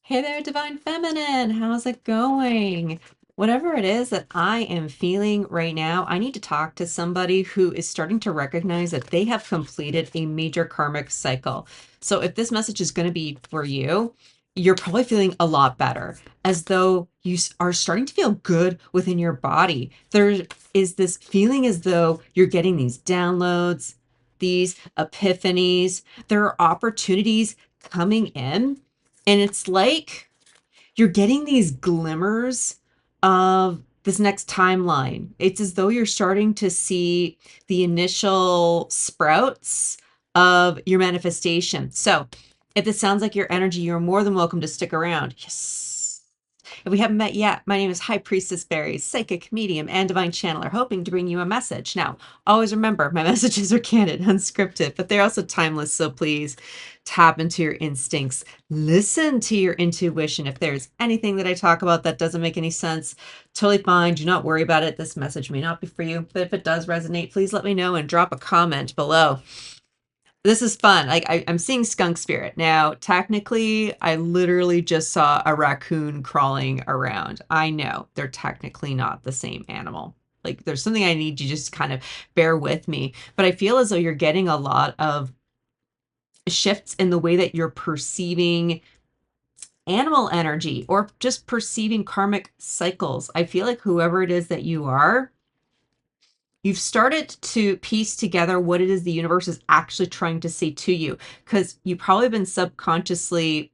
Hey there, Divine Feminine. How's it going? Whatever it is that I am feeling right now, I need to talk to somebody who is starting to recognize that they have completed a major karmic cycle. So if this message is going to be for you, you're probably feeling a lot better, as though are starting to feel good within your body. There is this feeling as though you're getting these downloads, these epiphanies. There are opportunities coming in, and it's like you're getting these glimmers of this next timeline. It's as though you're starting to see the initial sprouts of your manifestation. So, if this sounds like your energy, you're more than welcome to stick around. Yes. If we haven't met yet, my name is High Priestess Berry, psychic medium and divine channeler, hoping to bring you a message. Now, always remember, my messages are candid, unscripted, but they're also timeless. So please tap into your instincts, listen to your intuition. If there's anything that I talk about that doesn't make any sense, totally fine. Do not worry about it. This message may not be for you, but if it does resonate, please let me know and drop a comment below. This is fun. Like I'm seeing skunk spirit. Now, technically, I literally just saw a raccoon crawling around. I know they're technically not the same animal. Like there's something I need you just kind of bear with me. But I feel as though you're getting a lot of shifts in the way that you're perceiving animal energy or just perceiving karmic cycles. I feel like whoever it is that you are, you've started to piece together what it is the universe is actually trying to say to you, because you've probably been subconsciously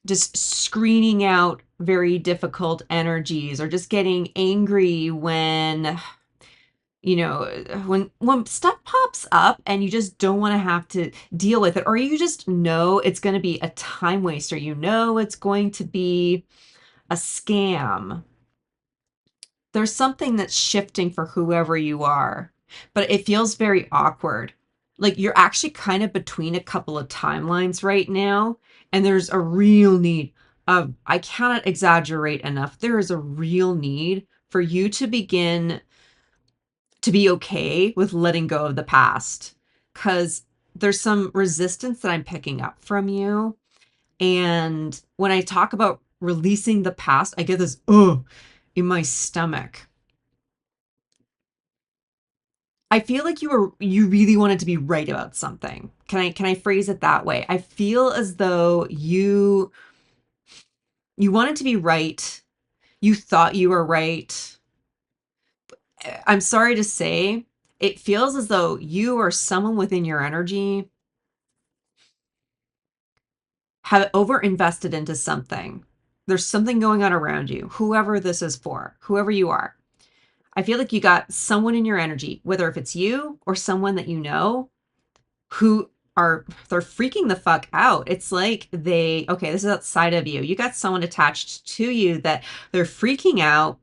just screening out very difficult energies or just getting angry when when stuff pops up and you just don't want to have to deal with it, or you just know it's going to be a time waster, it's going to be a scam. There's something that's shifting for whoever you are, but it feels very awkward. Like you're actually kind of between a couple of timelines right now, and there's a real need of, I cannot exaggerate enough, there is a real need for you to begin to be okay with letting go of the past, because there's some resistance that I'm picking up from you. And when I talk about releasing the past, I get this in my stomach. I feel like you really wanted to be right about something. Can I phrase it that way? I feel as though you wanted to be right. You thought you were right. I'm sorry to say, it feels as though you or someone within your energy have over invested into something. There's something going on around you, whoever this is for, whoever you are. I feel like you got someone in your energy, whether if it's you or someone that you know, who they're freaking the fuck out. It's like okay, this is outside of you. You got someone attached to you that they're freaking out.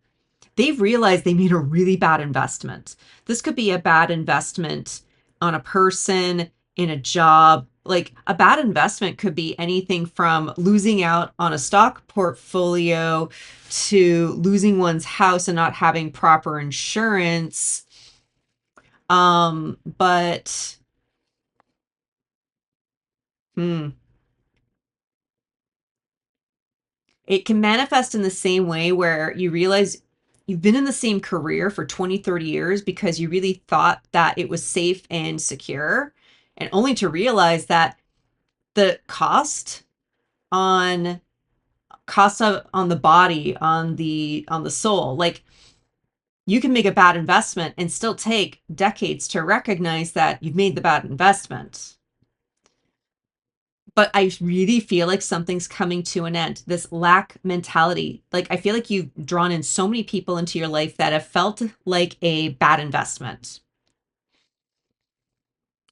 They've realized they made a really bad investment. This could be a bad investment on a person, in a job. Like a bad investment could be anything from losing out on a stock portfolio to losing one's house and not having proper insurance. But hmm, it can manifest in the same way where you realize you've been in the same career for 20, 30 years because you really thought that it was safe and secure, and only to realize that the on on the body, on the soul, like you can make a bad investment and still take decades to recognize that you've made the bad investment. But I really feel like something's coming to an end. This lack mentality. Like I feel like you've drawn in so many people into your life that have felt like a bad investment.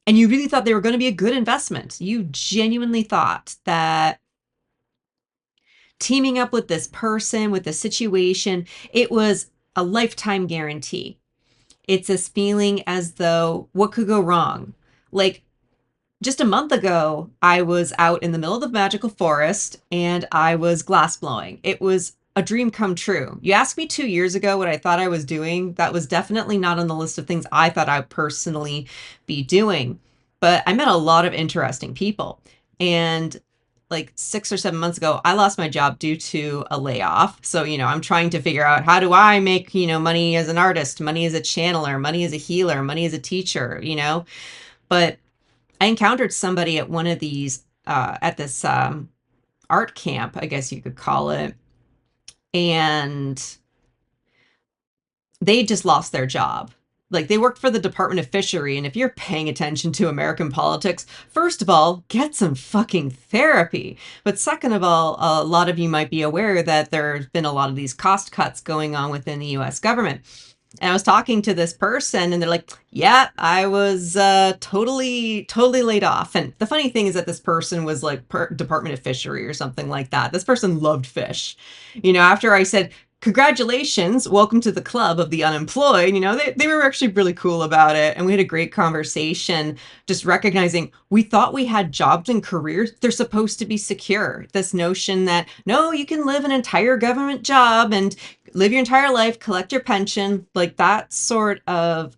And you really thought they were going to be a good investment. You genuinely thought that teaming up with this person, with this situation, it was a lifetime guarantee. It's this feeling as though what could go wrong? Like just a month ago, I was out in the middle of the magical forest and I was glass blowing. It was a dream come true. You asked me 2 years ago what I thought I was doing. That was definitely not on the list of things I thought I'd personally be doing. But I met a lot of interesting people. And like 6 or 7 months ago, I lost my job due to a layoff. So, I'm trying to figure out, how do I make, money as an artist, money as a channeler, money as a healer, money as a teacher. But I encountered somebody at one of these, at this art camp, I guess you could call it. And they just lost their job. Like, they worked for the Department of Fishery, and if you're paying attention to American politics, first of all, get some fucking therapy. But second of all, a lot of you might be aware that there's been a lot of these cost cuts going on within the US government. And I was talking to this person, and they're like, yeah, I was totally laid off. And the funny thing is that this person was like Department of Fishery or something like that. This person loved fish. After I said, congratulations, welcome to the club of the unemployed, they were actually really cool about it. And we had a great conversation, just recognizing we thought we had jobs and careers. They're supposed to be secure. This notion that, no, you can live an entire government job and live your entire life, collect your pension, like that sort of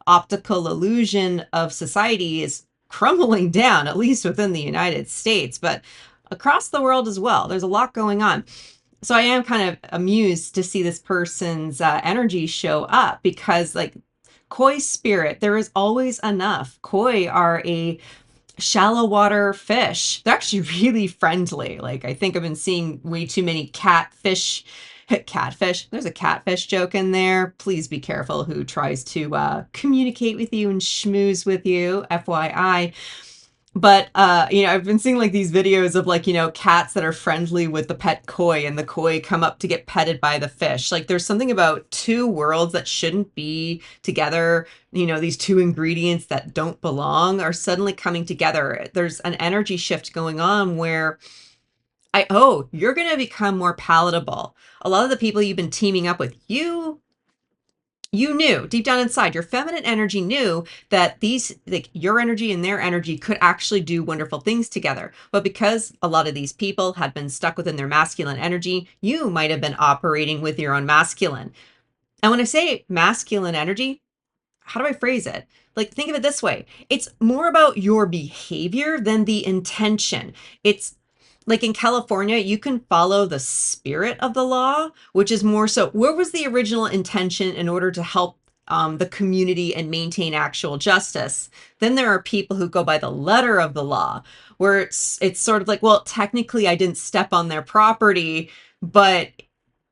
optical illusion of society is crumbling down, at least within the United States, but across the world as well. There's a lot going on. So I am kind of amused to see this person's energy show up, because like koi spirit, there is always enough. Koi are a shallow water fish. They're actually really friendly. Like, I think I've been seeing way too many catfish. There's a catfish joke in there. Please be careful who tries to communicate with you and schmooze with you, FYI. But, I've been seeing like these videos of like, cats that are friendly with the pet koi, and the koi come up to get petted by the fish. Like, there's something about two worlds that shouldn't be together. These two ingredients that don't belong are suddenly coming together. There's an energy shift going on where you're going to become more palatable. A lot of the people you've been teaming up with, you knew deep down inside, your feminine energy knew that these, like your energy and their energy, could actually do wonderful things together. But because a lot of these people had been stuck within their masculine energy, you might have been operating with your own masculine. And when I say masculine energy, how do I phrase it? Like, think of it this way. It's more about your behavior than the intention. It's like in California, you can follow the spirit of the law, which is more so, where was the original intention in order to help the community and maintain actual justice? Then there are people who go by the letter of the law, where it's sort of like, well, technically I didn't step on their property, but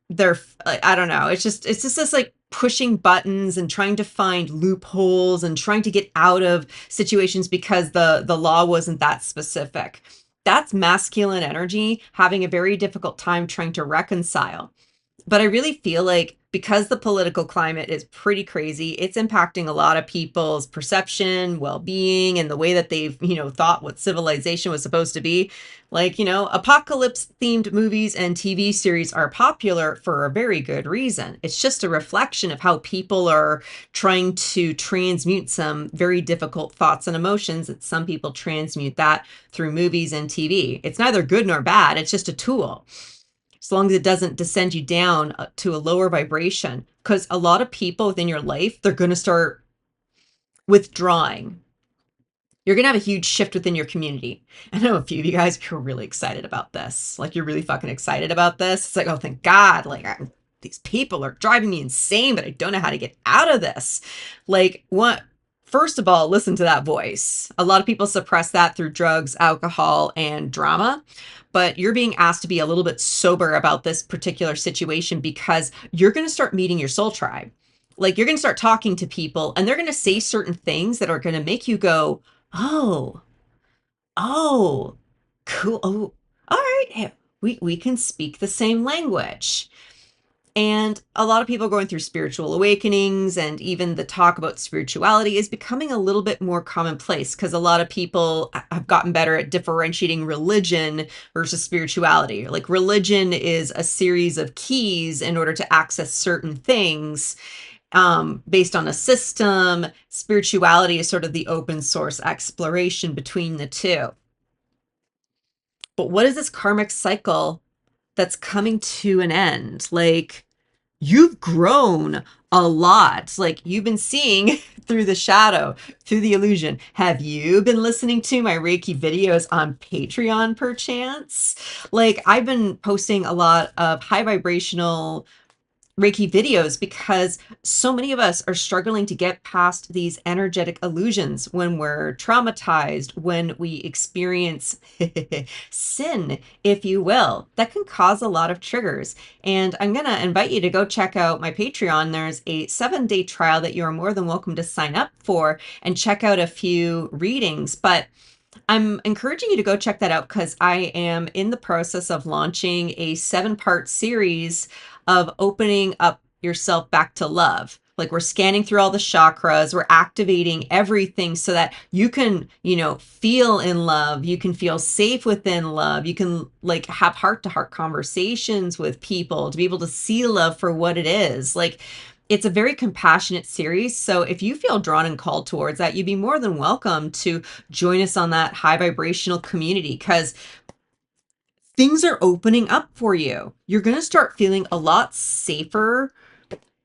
I don't know. It's just this like pushing buttons and trying to find loopholes and trying to get out of situations because the law wasn't that specific. That's masculine energy having a very difficult time trying to reconcile. But I really feel like because the political climate is pretty crazy, it's impacting a lot of people's perception, well-being, and the way that they've, thought what civilization was supposed to be. Like, apocalypse themed movies and TV series are popular for a very good reason. It's just a reflection of how people are trying to transmute some very difficult thoughts and emotions, that some people transmute that through movies and TV. It's neither good nor bad. It's just a tool, as long as it doesn't descend you down to a lower vibration. Because a lot of people within your life, they're going to start withdrawing. You're going to have a huge shift within your community. I know a few of you guys who are really excited about this. Like, you're really fucking excited about this. It's like, oh, thank God. Like, these people are driving me insane, but I don't know how to get out of this. Like, what? First of all, listen to that voice. A lot of people suppress that through drugs, alcohol, and drama. But you're being asked to be a little bit sober about this particular situation, because you're going to start meeting your soul tribe. Like, you're going to start talking to people, and they're going to say certain things that are going to make you go, oh, cool. Oh, all right. Hey, we can speak the same language. And a lot of people going through spiritual awakenings, and even the talk about spirituality is becoming a little bit more commonplace, because a lot of people have gotten better at differentiating religion versus spirituality. Like, religion is a series of keys in order to access certain things based on a system. Spirituality is sort of the open source exploration between the two. But what is this karmic cycle that's coming to an end? Like, you've grown a lot. Like, you've been seeing through the shadow, through the illusion. Have you been listening to my Reiki videos on Patreon perchance? Like, I've been posting a lot of high vibrational Reiki videos because so many of us are struggling to get past these energetic illusions when we're traumatized, when we experience sin, if you will. That can cause a lot of triggers. And I'm going to invite you to go check out my Patreon. There's a 7-day trial that you're more than welcome to sign up for and check out a few readings. But I'm encouraging you to go check that out because I am in the process of launching a 7-part series of opening up yourself back to love. Like, we're scanning through all the chakras, we're activating everything so that you can, feel in love, you can feel safe within love, you can like have heart to heart conversations with people to be able to see love for what it is. Like, it's a very compassionate series. So if you feel drawn and called towards that, you'd be more than welcome to join us on that high vibrational community because things are opening up for you. You're going to start feeling a lot safer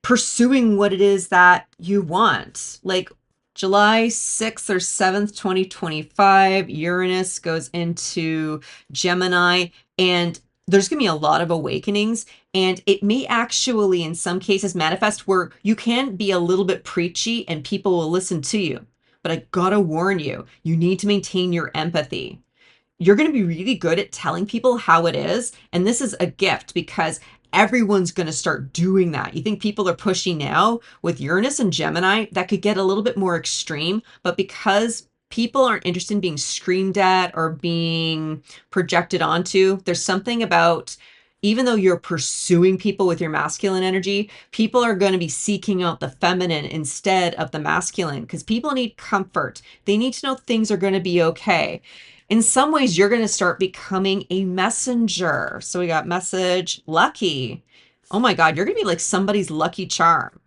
pursuing what it is that you want. Like, July 6th or 7th, 2025, Uranus goes into Gemini, and there's going to be a lot of awakenings. And it may actually, in some cases, manifest where you can be a little bit preachy and people will listen to you. But I gotta warn you, you need to maintain your empathy. You're going to be really good at telling people how it is. And this is a gift because everyone's going to start doing that. You think people are pushy now with Uranus and Gemini, that could get a little bit more extreme. But because people aren't interested in being screamed at or being projected onto, there's something about, even though you're pursuing people with your masculine energy, people are going to be seeking out the feminine instead of the masculine because people need comfort. They need to know things are going to be okay. In some ways, you're going to start becoming a messenger. So we got message, lucky. Oh my God, you're going to be like somebody's lucky charm.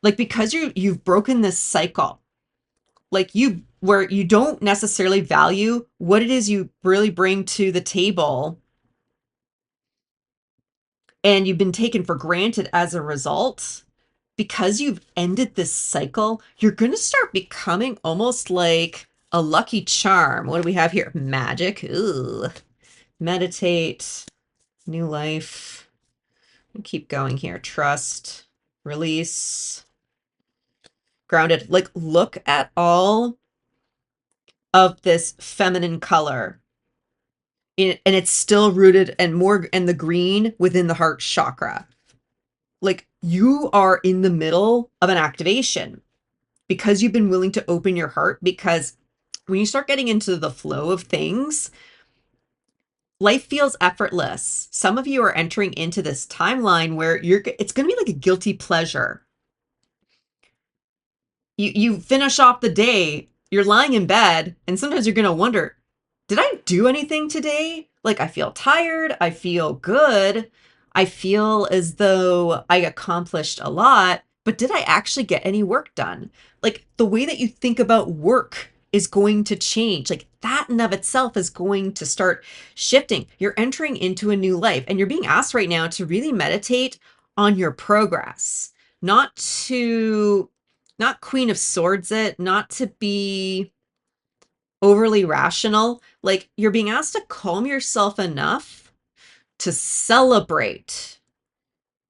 Like, because you've broken this cycle, like where you don't necessarily value what it is you really bring to the table, and you've been taken for granted as a result. Because you've ended this cycle, you're going to start becoming almost like a lucky charm. What do we have here? Magic. Ooh. Meditate. New life. Keep going here. Trust. Release. Grounded. Like, look at all of this feminine color. And it's still rooted and more in the green within the heart chakra. Like, you are in the middle of an activation because you've been willing to open your heart. Because when you start getting into the flow of things, life feels effortless. Some of you are entering into this timeline where it's going to be like a guilty pleasure. You finish off the day, you're lying in bed, and sometimes you're going to wonder, did I do anything today? Like, I feel tired, I feel good, I feel as though I accomplished a lot, but did I actually get any work done? Like, the way that you think about work is going to change. Like, that in of itself is going to start shifting. You're entering into a new life, and you're being asked right now to really meditate on your progress, not to, not Queen of Swords it, not to be overly rational. Like, you're being asked to calm yourself enough to celebrate.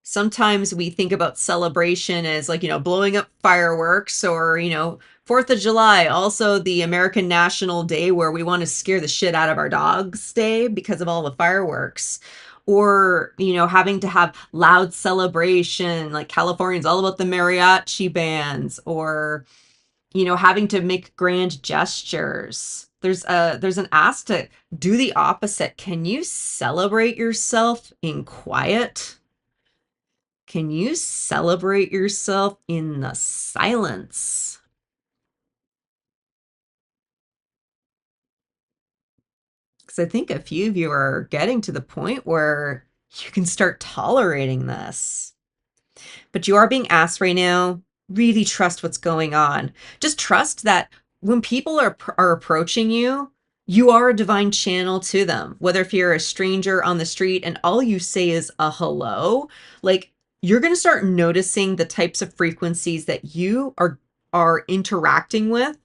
Sometimes we think about celebration as like, blowing up fireworks or, 4th of July, also the American National Day where we want to scare the shit out of our dogs day because of all the fireworks. Or, having to have loud celebration, like Californians all about the mariachi bands, or having to make grand gestures. There's an ask to do the opposite. Can you celebrate yourself in quiet? Can you celebrate yourself in the silence? Because I think a few of you are getting to the point where you can start tolerating this. But you are being asked right now, really trust what's going on. Just trust that when people are approaching you, you are a divine channel to them. Whether if you're a stranger on the street and all you say is a hello, like, you're going to start noticing the types of frequencies that you are interacting with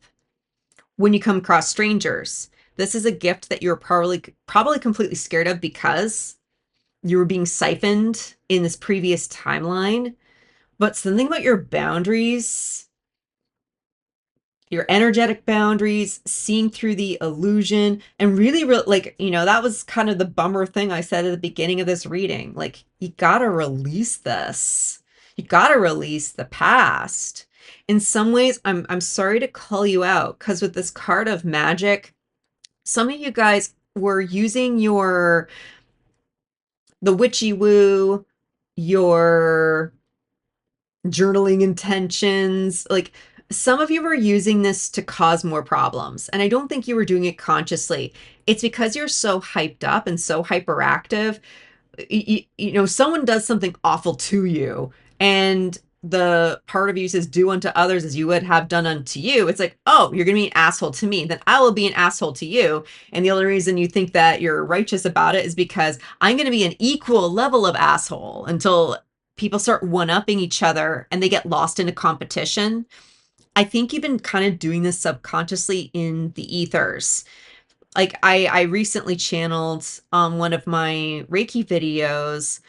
when you come across strangers. This is a gift that you're probably completely scared of because you were being siphoned in this previous timeline. But something about your boundaries, your energetic boundaries, seeing through the illusion, and really, like, that was kind of the bummer thing I said at the beginning of this reading. Like, you gotta release this. You gotta release the past. In some ways, I'm sorry to call you out, because with this card of magic, some of you guys were using the witchy woo, your journaling intentions. Like, some of you were using this to cause more problems. And I don't think you were doing it consciously. It's because you're so hyped up and so hyperactive. Someone does something awful to you, and the part of you says, do unto others as you would have done unto you. It's like, oh, you're going to be an asshole to me, then I will be an asshole to you. And the only reason you think that you're righteous about it is because I'm going to be an equal level of asshole until people start one-upping each other and they get lost in a competition. I think you've been kind of doing this subconsciously in the ethers. Like, I recently channeled on one of my Reiki videos,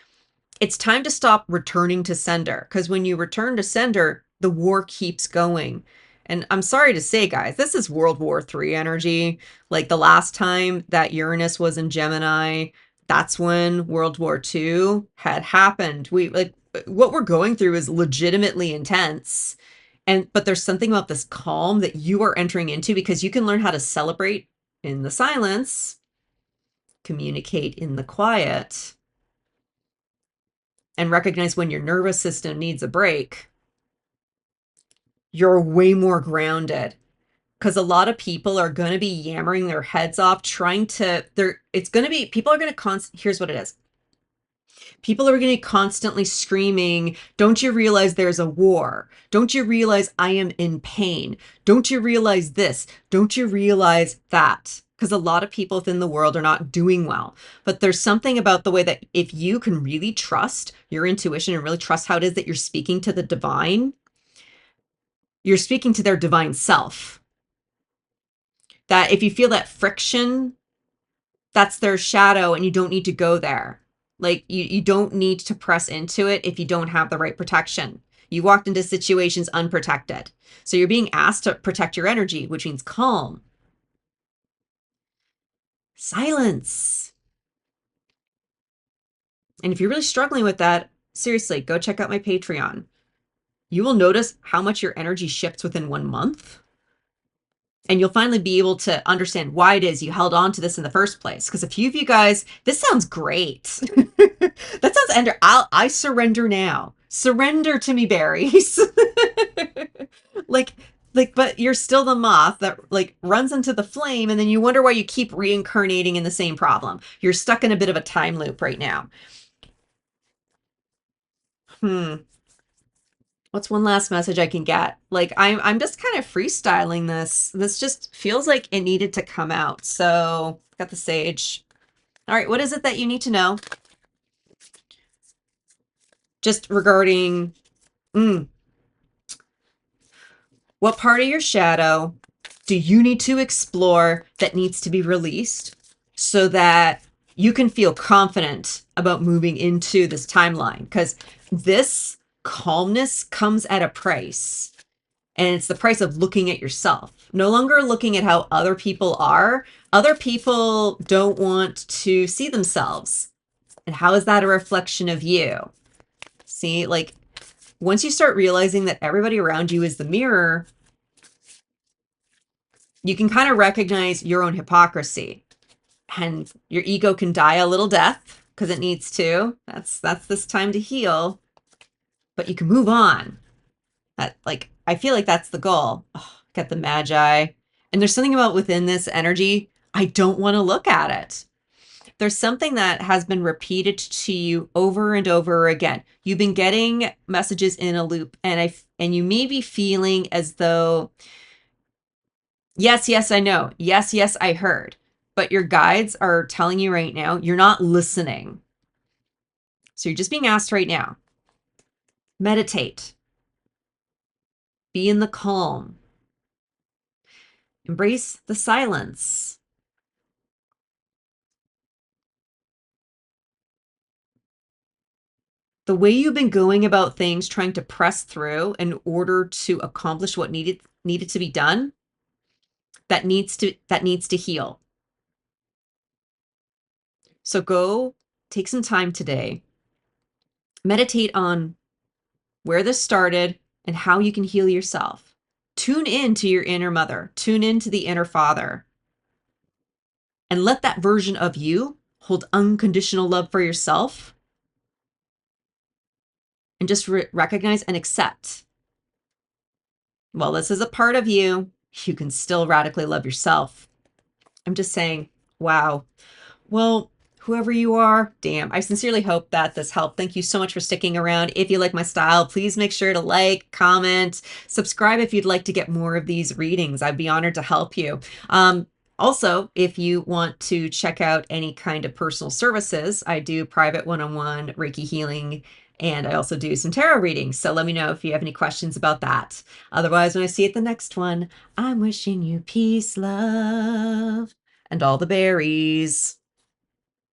it's time to stop returning to sender, because when you return to sender, the war keeps going. And I'm sorry to say, guys, this is World War III energy. Like, the last time that Uranus was in Gemini, that's when World War II had happened. What we're going through is legitimately intense. But there's something about this calm that you are entering into, because you can learn how to celebrate in the silence, communicate in the quiet, and recognize when your nervous system needs a break. You're way more grounded, because a lot of people are going to be yammering their heads off trying to, people are going to here's what it is. People are going to be constantly screaming, don't you realize there's a war? Don't you realize I am in pain? Don't you realize this? Don't you realize that? Because a lot of people within the world are not doing well. But there's something about the way that if you can really trust your intuition and really trust how it is that you're speaking to the divine, you're speaking to their divine self. That if you feel that friction, that's their shadow and you don't need to go there. Like, you don't need to press into it if you don't have the right protection. You walked into situations unprotected. So you're being asked to protect your energy, which means calm. Silence. And if you're really struggling with that, seriously, go check out my Patreon. You will notice how much your energy shifts within 1 month. And you'll finally be able to understand why it is you held on to this in the first place. Because a few of you guys, this sounds great. That sounds ender. I surrender now. Surrender to me, berries. like, but you're still the moth that runs into the flame, and then you wonder why you keep reincarnating in the same problem. You're stuck in a bit of a time loop right now. What's one last message I can get? Like, I'm just kind of freestyling this. This just feels like it needed to come out. So, got the sage. All right, what is it that you need to know? Just regarding what part of your shadow do you need to explore that needs to be released so that you can feel confident about moving into this timeline? Because this calmness comes at a price. And it's the price of looking at yourself. No longer looking at how other people are. Other people don't want to see themselves. And how is that a reflection of you? See, like, once you start realizing that everybody around you is the mirror, you can kind of recognize your own hypocrisy. And your ego can die a little death because it needs to. That's this time to heal. But you can move on. I feel like that's the goal. Oh, got the magi. And there's something about within this energy, I don't want to look at it. There's something that has been repeated to you over and over again. You've been getting messages in a loop, and you may be feeling as though, yes, I know. Yes, I heard. But your guides are telling you right now, you're not listening. So you're just being asked right now, meditate. Be in the calm. Embrace the silence. The way you've been going about things, trying to press through in order to accomplish what needed to be done, that needs to heal. So go take some time today. Meditate on where this started and how you can heal yourself. Tune in to your inner mother, tune in to the inner father, and let that version of you hold unconditional love for yourself and just recognize and accept. Well, this is a part of you. You can still radically love yourself. I'm just saying, wow. Well, whoever you are, damn, I sincerely hope that this helped. Thank you so much for sticking around. If you like my style, please make sure to like, comment, subscribe if you'd like to get more of these readings. I'd be honored to help you. Also, if you want to check out any kind of personal services, I do private one-on-one Reiki healing, and I also do some tarot readings. So let me know if you have any questions about that. Otherwise, when I see you at the next one, I'm wishing you peace, love, and all the berries.